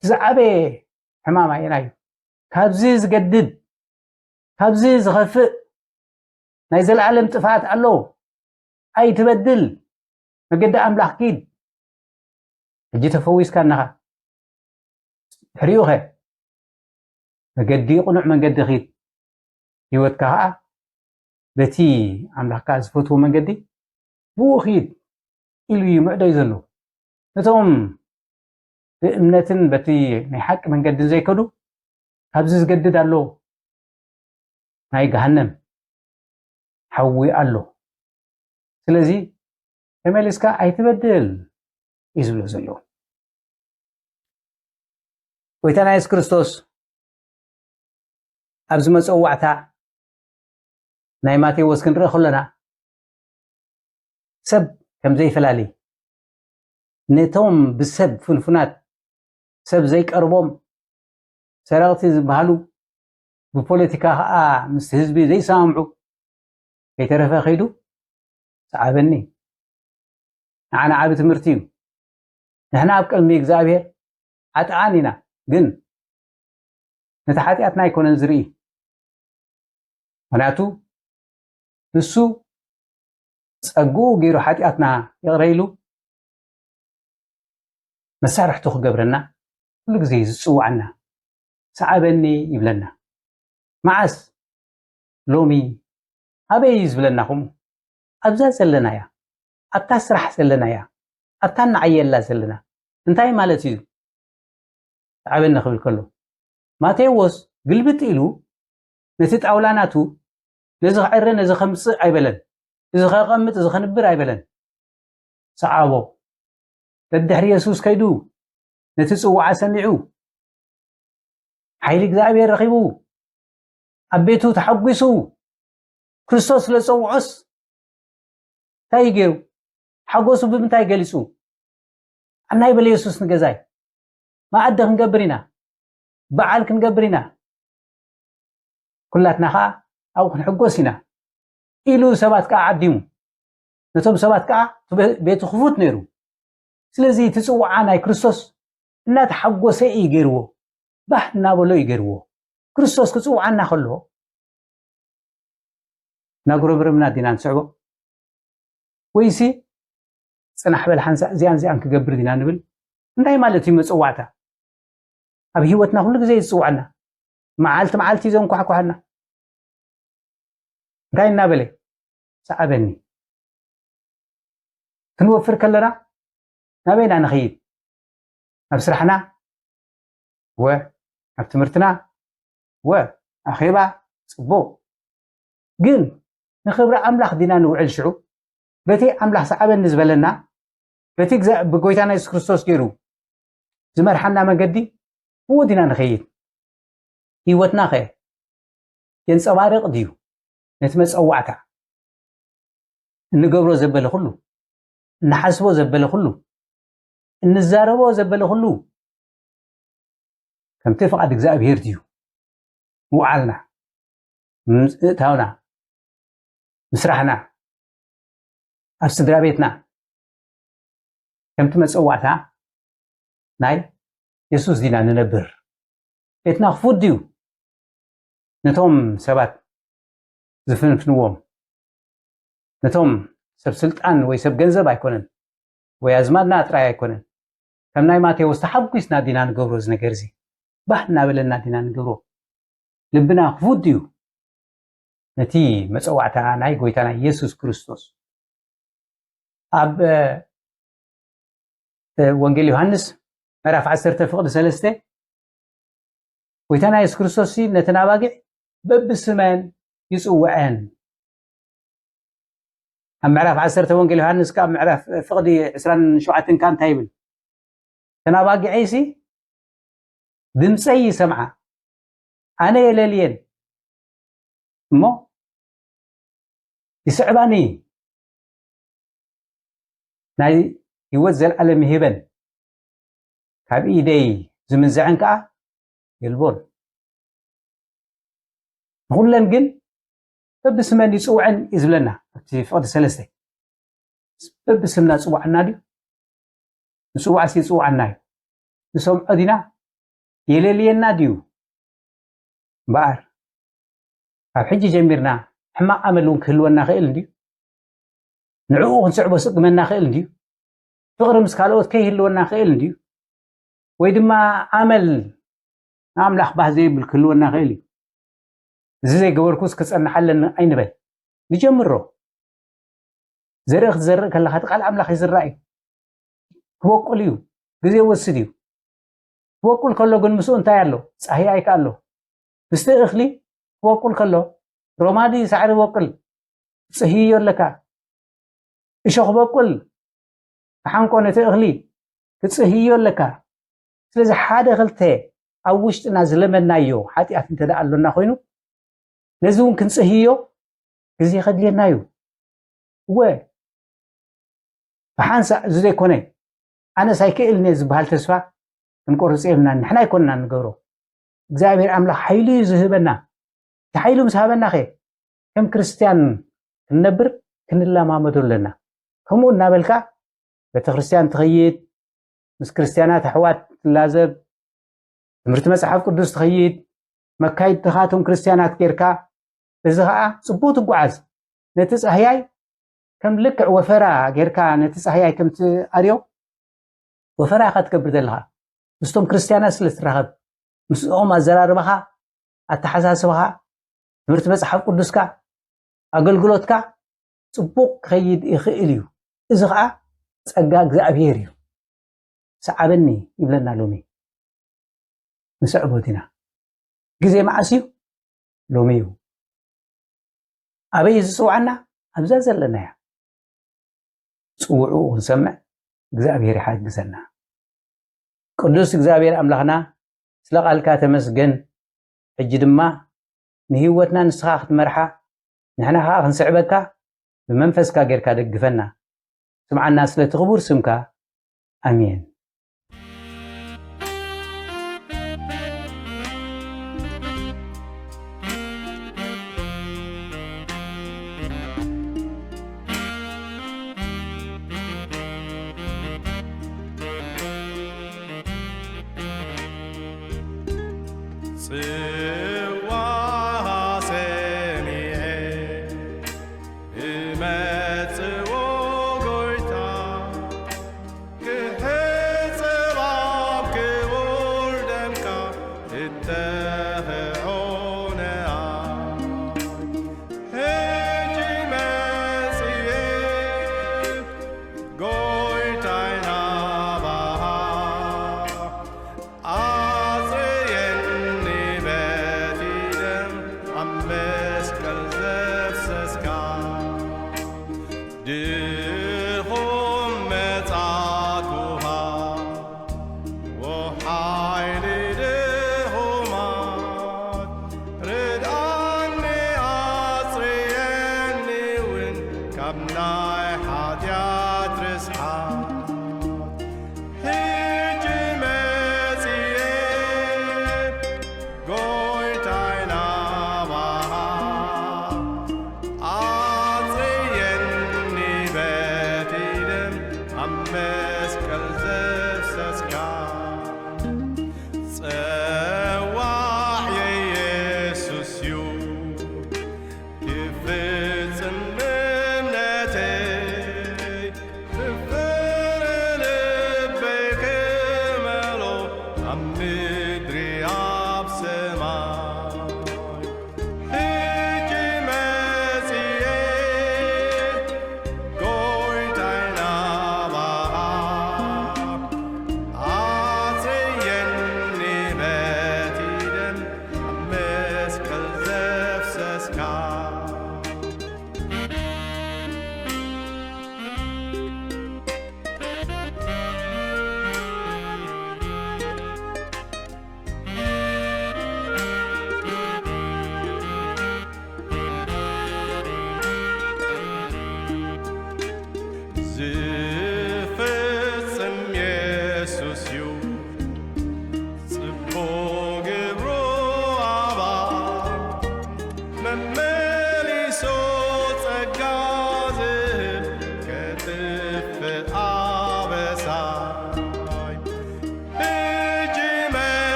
زعبي حمام ينايو كابزيز قدد ካብዚ ዝኸፍእ ናይ ዘለዓለም ጥፋት ኣሎ ኣይትበድል መገዲ ኣምላኽ ኪድ ሕጂ ተፈዊስካ እናኻ ሕሪኡኸ መገዲ ቁኑዕ መንገዲ ኺድ ህይወትካ ከዓ በቲ ኣምላኽካ ዝፈትዎ መንገዲ ብኡ ኺድ ኢሉ እዩ ምዕደይ ዘሎ ነቶም ብእምነትን በቲ ናይ ሓቂ መንገድን ዘይከዱ ካብዚ ዝገድድ ኣሎ ናይ ገሃነም ሓዊ ኣሎ ስለዚ ተመሊስካ ኣይትበድል እዩ ዝብሎ ዘሎ ጎይታና ኢየሱስ ክርስቶስ ኣብዚ መፀዋዕታ ናይ ማቴዎስ ክንርኢ ከለና ሰብ ከም ዘይፈላለይ ነቶም ብሰብ ፍንፍናት ሰብ ዘይቀርቦም ሰራቕቲ ዝበሃሉ ብፖለቲካ ከዓ ምስ ህዝቢ ዘይሰማምዑ ከይተረፈ ኸይዱ ሰዓበኒ ንዓና ዓብ ትምህርቲ እዩ ንሕና ኣብ ቅድሚ እግዚኣብሔር ሓጥኣን ኢና ግን ነቲ ሓጢኣትና ኣይኮነን ዝርኢ ምክንያቱ ንሱ ፀጉኡ ገይሩ ሓጢኣትና ይቕረ ኢሉ መሳርሕቱ ክገብረና ኩሉ ግዜ ዝፅዋዓና ሰዓበኒ ይብለና መዓስ ሎሚ ኣበይ ዝብለናኹም ኣብዛ ዘለና እያ ኣብታ ስራሕ ዘለና እያ ኣብታ ንዓየላ ዘለና እንታይ ማለት እዩ ሰዓበኒ ክብል ከሎ ማቴዎስ ግልብጥ ኢሉ ነቲ ጣውላናቱ ነዚ ክዕረ ነዚ ከምፅእ ኣይበለን እዚ ከቐምጥ እዚ ከንብር ኣይበለን ሰዓቦ ደድሕሪ የሱስ ከይዱ ነቲ ፅዋዓ ሰሚዑ ሓይሊ እግዚኣብሔር ረኺቡ ኣብ ቤቱ ተሓጒሱ ክርስቶስ ስለፀውዖስ እንታይ ገይሩ ሓጎሱ ብምንታይ ገሊፁ ኣናይ በለ የሱስ ንገዛይ ማዕደ ክንገብር ኢና በዓል ክንገብር ኢና ኩላትና ከዓ ኣብኡ ክንሕጎስ ኢና ኢሉ ሰባት ከዓ ዓዲሙ ነቶም ሰባት ከዓ ቤቱ ክፉት ነይሩ ስለዚ እቲ ፅዋዓ ናይ ክርስቶስ እናተሓጎሰ እዩ ገይርዎ ባህ እናበሎ እዩ ገይርዎ ክርስቶስ ክፅውዓና ከሎ ናጉረምረምና ዲና ንስዕቦ ወይሲ ፅናሕ በል ሓንሳ እዚኣን ክገብር ዲና ንብል እንታይ ማለት እዩ መፅዋዕታ ኣብ ሂወትና ኩሉ ግዜ ይፅዋዕና መዓልቲ መዓልቲ ዘንኳሕኳሕና እንታይ እናበለ ሰዓበኒ ክንወፍር ከለና ናበይና ንኸይድ ኣብ ስራሕና ኣብ ትምህርትና ኣኼባ ፅቡቅ ግን ንክብሪ ኣምላኽ ዲና ንውዕል ሽዑ በቲ ኣምላኽ ሰዓበኒ ዝበለና በቲ ብጎይታና ኢየሱስ ክርስቶስ ገይሩ ዝመርሓና መንገዲ ብኡ ዲና ንኸይድ ሂወትና ኸ የንፀባርቕ ድዩ ነቲ መፀዋዕታ እንገብሮ ዘበለ ኩሉ እንሓስቦ ዘበለ ኩሉ እንዛረቦ ዘበለ ኩሉ ከምቲ ፍቓድ እግዚኣብሔር ድዩ ምውዓልና ምእታውና ምስራሕና ኣብ ስድራ ቤትና ከምቲ መፀዋዕታ ናይ የሱስ ዲና ንነብር ቤትና ክፉት ድዩ ነቶም ሰባት ዝፍንፍንዎም ነቶም ሰብ ስልጣን ወይ ሰብ ገንዘብ ኣይኮነን ወይ ኣዝማድና ጥራይ ኣይኮነን ከም ናይ ማቴዎስ ተሓጒስና ዲና ንገብሮ እዚ ነገር እዚ ባህ እናበለና ዲና ንገብሮ ልብና ክፉት ድዩ ነቲ መፀዋዕታ ናይ ጎይታና ኢየሱስ ክርስቶስ ኣብ ወንጌል ዮሃንስ ምዕራፍ 10 ፍቅዲ 3 ጎይታና ኢየሱስ ክርስቶስ ነቲ ናባጊዕ በብስመን ይፅውዐን ኣብ ምዕራፍ 10 ወንጌል ዮሃንስ ካብ ምዕራፍ ፍቅዲ 27 ካ እንታይ ይብል ተናባጊዐይሲ ድምፀይ ይሰምዓ ኣነ የለልየን እሞ ይስዕባኒ ናይ ህይወት ዘለዓለም ይህበን ካብ ኢደይ ዝምንዝዐን ከዓ የልቦን ንኩለን ግን በብስመን ይፅውዐን እዩ ዝብለና ኣብቲ ፍቅዲ 3 በብስምና ፅዋዕና ድዩ ንፅዋዕሲ ይፅዋዕና እዩ ንሰምዖ ዲና የለልየና ድዩ እምበኣር ካብ ሕጂ ጀሚርና ሕማቕ ኣመል እውን ክህልወና ክእል እንድዩ ንዕኡ ክንስዕቦ ስቅመና ክእል እንድዩ ፍቕሪ ምስ ካልኦት ከይህልወና ክእል እንድዩ ወይ ድማ ኣመል ንኣምላኽ ባህ ዘይብል ክህልወና ክእል እዩ እዚ ዘይገበርኩስ ክፀንሓለን ኣይንበል ንጀምሮ ዘርኢ ክትዘርእ ከለካ እቲ ቃል ኣምላኽ ይዝራእ እዩ ክበቁል እዩ ግዜ ወስድ እዩ ክበቁል ከሎ ግን ምስኡ እንታይ ኣሎ ፀህያይካ ኣሎ ምስቲ እኽሊ ክበቁል ከሎ ሮማዲ ሳዕሪ በቁል ፅህዮ ኣለካ እሾኽ በቁል ሓንቆ ነቲ እኽሊ ክፅህዮ ኣለካ ስለዚ ሓደ ክልተ ኣብ ውሽጥና ዝለመናዮ ሓጢኣት እንተዳ ኣሎና ኮይኑ ነዚ እውን ክንፅህዮ ግዜ ከድልየና እዩ እወ ብሓንሳ እዚ ዘይኮነ ኣነስ ኣይክእልኒ ዝበሃል ተስፋ ክንቆርፅ የብልና ንሕና ኣይኮንና ንገብሮ እግዚኣብሔር ኣምላኽ ሓይሉ እዩ ዝህበና እቲ ሓይሉ ምስ ሃበና ኸ ከም ክርስትያን ክንነብር ክንለማመዶ ኣለና ከምኡ እናበልካ ቤተክርስትያን ትኸይድ ምስ ክርስትያናት ኣሕዋት ትላዘብ ትምህርቲ መፅሓፍ ቅዱስ ትኸይድ መካይድ ተኻቶም ክርስትያናት ጌርካ እዚ ከዓ ፅቡቅ ትጓዓዝ ነቲ ፀህያይ ከም ልክዕ ወፈራ ጌርካ ነቲ ፀህያይ ከም ትኣርዮ ወፈራ ኢኻ ትገብር ዘለኻ ምስቶም ክርስትያናት ስለ ትራኸብ ምስኦም ኣዘራርባኻ ኣተሓሳስባኻ ትምህርቲ መፅሓፍ ቅዱስካ ኣገልግሎትካ ፅቡቅ ክኸይድ ይኽእል እዩ እዚ ከዓ ፀጋ እግዚኣብሔር እዩ ሰዓበኒ ይብለና ሎሚ ንስዕቦት ኢና ግዜ መዓስ እዩ ሎሚ እዩ ኣበይ ዝፅዋዓና ኣብዛ ዘለና እያ ፅውዑ ክንሰምዕ እግዚኣብሔር ይሓግዘና ቅዱስ እግዚኣብሔር ኣምላኽና ስለ ቃልካ ተመስገን ሕጂ ድማ ንህይወትና ንስኻ ክትመርሓ ንሕና ከዓ ክንስዕበካ ብመንፈስካ ጌርካ ደግፈና ስምዓና ስለ ትኽቡር ስምካ ኣሜን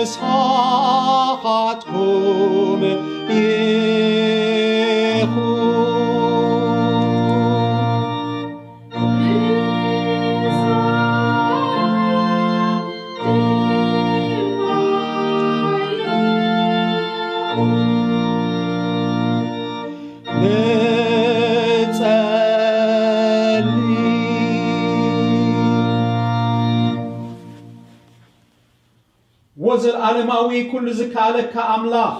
مسحاتكم وزر عالماوي كل زكالك كأملاخ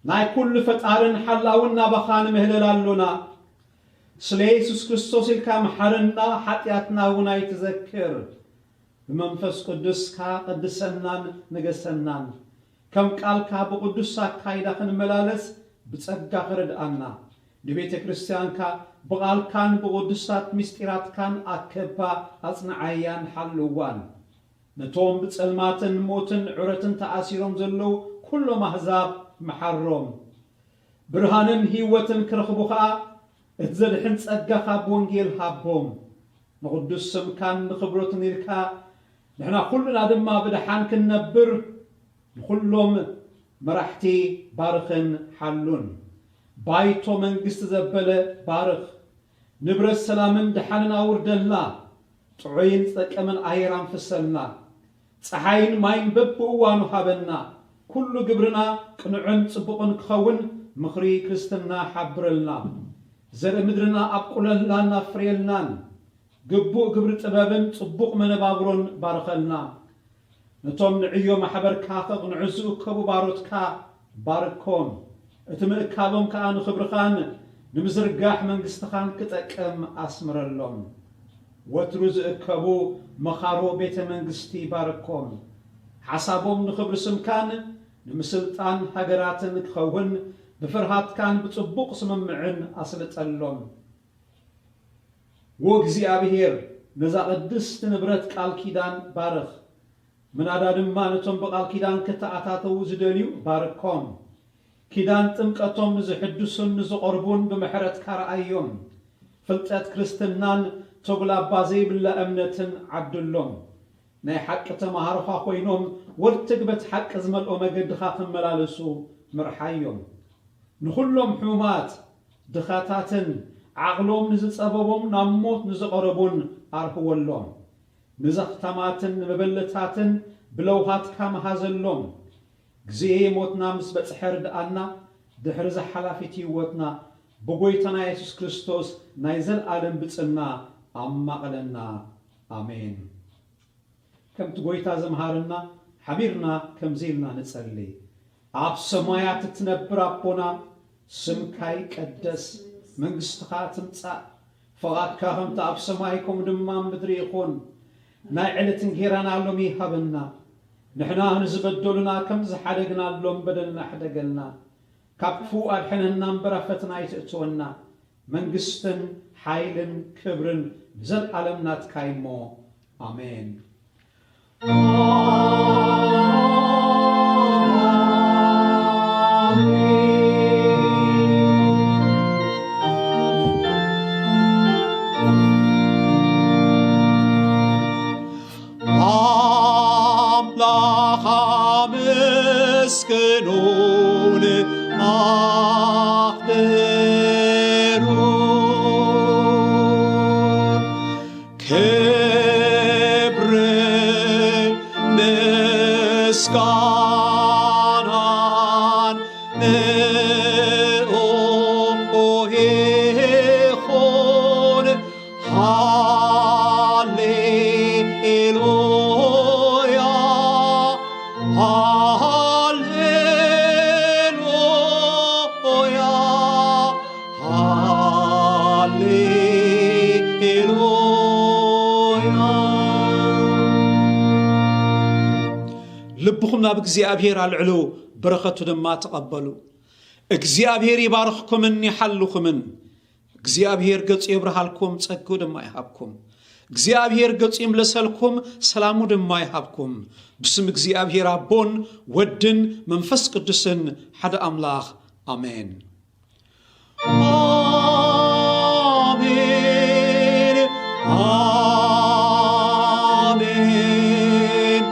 ناي كل فتارن حلاونا بخان مهللالونا سليسوس كريستوس الكام حرنا حتياتنا ونا يتذكر بمنفس قدس كا قدسنان نغسنان كم قال كا بقدسا كايدا خنملالس بصقا خردانا دبيت كريستيان كا بقال كان بقدسات مستيرات كان اكبا اصنعيان حلوان نتوم بتصلماتن موتن عرتن تأثيرهم زلو كل محزاب محرم برهانن هيوتن كرخبوخا اتزلحن تصقخا بونجيل هابهم نقدس سمكان نخبرتن يلكا نحنا كلنا دما بدحان كنبر كلهم مرحتي بارخن حلون بايتو منقست زبله بارخ نبرس سلامن دحانن اوردلنا طعين تقمن ايران فسلنا ፀሐይን ማይን በብእዋኑ ሃበና ኩሉ ግብርና ቅንዕን ጽቡቕን ክኸውን ምኽሪ ክርስትና ሓብረልና ዘርኢ ምድርና አብቁለላና ፍሬልናን ግቡእ ግብሪ ጥበብን ጽቡቕ መነባብሮን ባርከልና ነቶም ንዕዮ ማሕበርካ ከቕንዑ ዝእከቡ ባሮትካ ባርኮም እቲ ምእካቦም ከዓ ንኽብርኻን ንምዝርጋሕ መንግስትኻን ክጠቅም አስምረሎም ወትሩ ዝእከቡ መኻሮ ቤተ መንግስቲ ባርኮም ሓሳቦም ንኽብር ስምካን ንምስልጣን ሃገራትን ክኸውን ብፍርሃትካን ብጽቡቕ ስምምዕን አስልጠሎም ወእግዚአብሔር ነዛ ቅድስት ንብረት ቃል ኪዳን ባርኽ ምናዳ ድማ ነቶም በቃል ኪዳን ከተኣታተው ዝደልዩ ባርኮም ኪዳን ጥምቀቶም ንዝሕድሱን ንዝቆርቡን ብምሕረትካ ረአዮም ፍልጠት ክርስትናን ተጉላባ ዘይብላ እምነትን ዓድሎም ናይ ሓቂ ተማሃሮኻ ኮይኖም ወርትግበት ሓቂ ዝመልኦ መገድኻ ክመላለሱ ምርሓዮም ንኹሎም ሕሙማት ድኻታትን ዓቕሎም ንዝጸበቦም ናብ ሞት ንዝቐረቡን ኣርህወሎም ንዘኽተማትን መበለታትን ብለውሃትካ መሃዘሎም ግዜ ሞትና ምስ በጽሐ ርድኣና ድሕሪ ዝሓላፊት ህይወትና ብጎይታና ኢየሱስ ክርስቶስ ናይ ዘለዓለም ብጽና አማቀለና አሜን ከምት ጎይታ ዘምሃርና ሐቢርና ከምዜልና ንጸልይ አብ ሰማያት ትነብር አቦና ስምካ ይቀደስ መንግስትኻ ትምጻእ ፈቃድካ ከምቲ አብ ሰማይኩም ድማ ምድሪ ይኹን ናይ ዕለትን ጌራና ሎሚ ሃበና ንሕና ንዝበደሉና ከም ዝሓደግናሎም በደልና ሕደገልና ካብ ክፉ አድሕነና እምበረፈትና ይትእትወና መንግስትን ሓይልን ክብርን ዘለዓለም ናትካ ይሞ አሜን مسكنون أخبرون كبر مسكنان نؤهيخون هاليلويا هاليلويا هاليلويا لبخم ناب እግዚአብሔር አልዕሉ በረከቱ ድማ ተቀበሉ እግዚአብሔር ይባርክኩምን ይሐልኩምን እግዚአብሔር ገጽ ይብርሃልኩም ጸጋው ድማ ይሃብኩም እግዚአብሔር ገጽ ይምለሰልኩም ሰላሙ ድማ ይሃብኩም ብስም እግዚአብሔር አቦን ወድን መንፈስ ቅዱስን ሓደ አምላኽ አሜን አሜን አሜን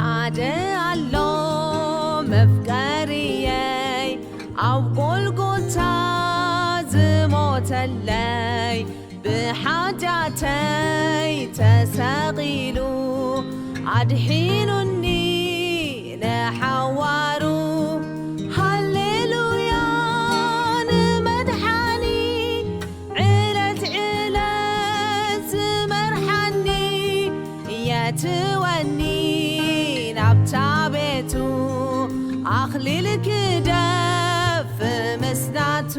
አደአሎ መፍቀሪዬ ኣብ ጎልጎታ ዝሞተለይ ብሓጃተይ ተሰቂሉ ኣድሒኑኒ ንሓዋሩ ሃሌሉያ ንመድሓኒ ዕለት ዕለት ዝመርሓኒ የትወኒ ናብታቤቱ ኣኽሊል ክደፍ ምስናቱ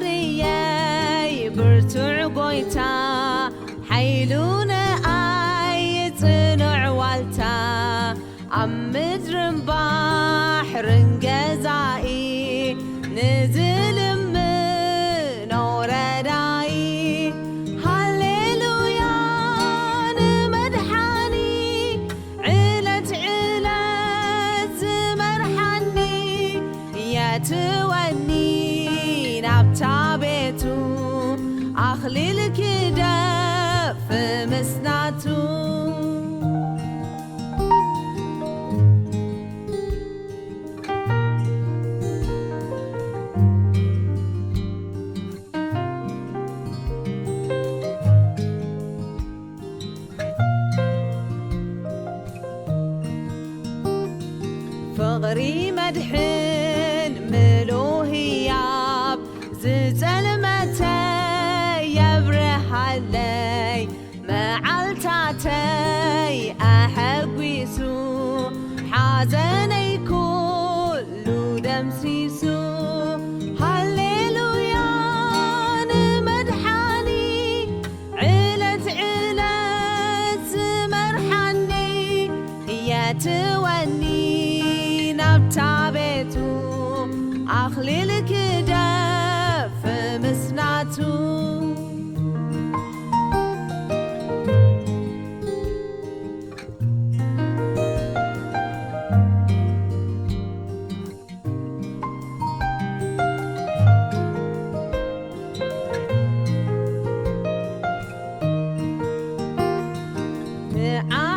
መፍቀርየይ ብርቱዕ ጎይታ ሓይሉነ ኣይጽኑዕ ዋልታ ኣብ ምድርን ባሕርን ገዛኢ ንዝልምኖ ረዳኢ ሃሌሉያ ንመድሓኒ ዕለት ዕለት ዝመርሓኒ የትወኒ ናብታ ቤቱ ኣኽሊል ክደፍ ምስናቱ ፍቕሪ መድሕን ምሉህያብ ዝጸልመተ የብርሃለይ መዓልታተይ ኣሐጒሱ ሓዘነይ ኩሉ ደምሲሱ ሃሌሉያ ንመድሓኒ ዕለት ዕለት ዝመርሓኒ የትወኒ ናብታ ቤቱ ኣኽሊል ክደፍ ምስናቱ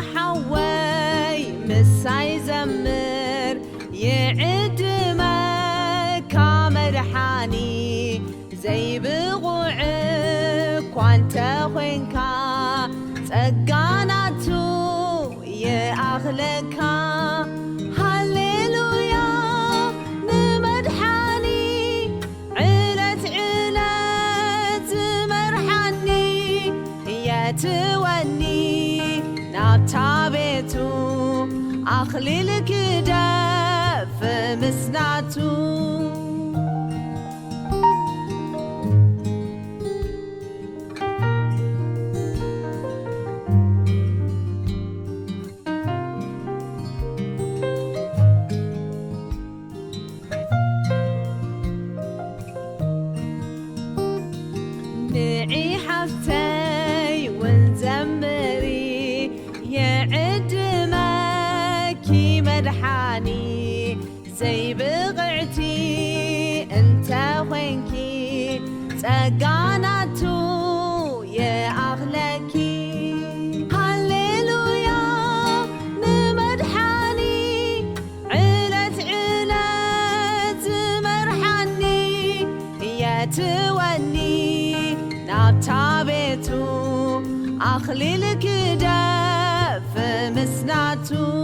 ንኣሓወይ ምሳይ ዘምር ይዕድመካ መድሓኒ ዘይብቑዕ እኳ እንተኾንካ ጸጋናቱ ይኣኽለካ ሃሌሉያ ንመድሓኒ ዕለት ዕለት ዝመርሓኒ የትወኒ ናብታ ቤቱ أخليلك دف مسناتو نعي حفتي ونزمري يعد ماكي مدحاني زي بغعتي انت وينكي تقاناتو يا أغلكي هاليلويا نمدحاني علت مرحاني يا توني نابتابيتو أخليلك دف مسناتو